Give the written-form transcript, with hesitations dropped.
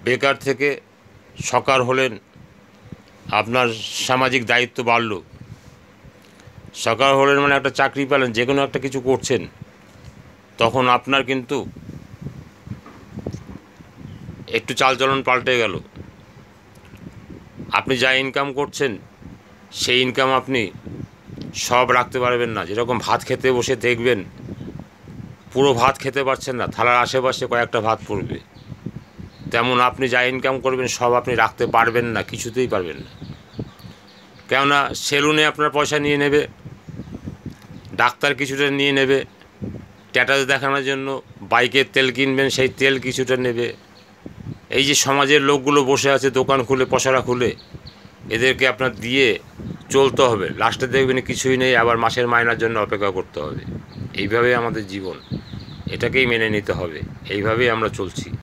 বেকার থেকে সকার হলেন, আপনার সামাজিক দায়িত্ব বাড়ল। সকার হলেন মানে একটা চাকরি পেলেন, যে কোনো একটা কিছু করছেন, তখন আপনার কিন্তু একটু চালচলন পাল্টে গেল। আপনি যা ইনকাম করছেন সেই ইনকাম আপনি সব রাখতে পারবেন না। যেরকম ভাত খেতে বসে দেখবেন পুরো ভাত খেতে পারছেন না, থালার আশেপাশে কয়েকটা ভাত পড়বে, তেমন আপনি যা ইনকাম করবেন সব আপনি রাখতে পারবেন না, কিছুতেই পারবেন না। কেননা সেলুনে আপনার পয়সা নিয়ে নেবে, ডাক্তার কিছুটা নিয়ে নেবে, স্ট্যাটাস দেখানোর জন্য বাইকের তেল কিনবেন, সেই তেল কিছুটা নেবে। এই যে সমাজের লোকগুলো বসে আছে দোকান খুলে, পসরা খুলে, এদেরকে আপনার দিয়ে চলতে হবে। লাস্টে দেখবেন কিছুই নেই, আবার মাসের মাইনার জন্য অপেক্ষা করতে হবে। এইভাবেই আমাদের জীবন, এটাকেই মেনে নিতে হবে, এইভাবেই আমরা চলছি।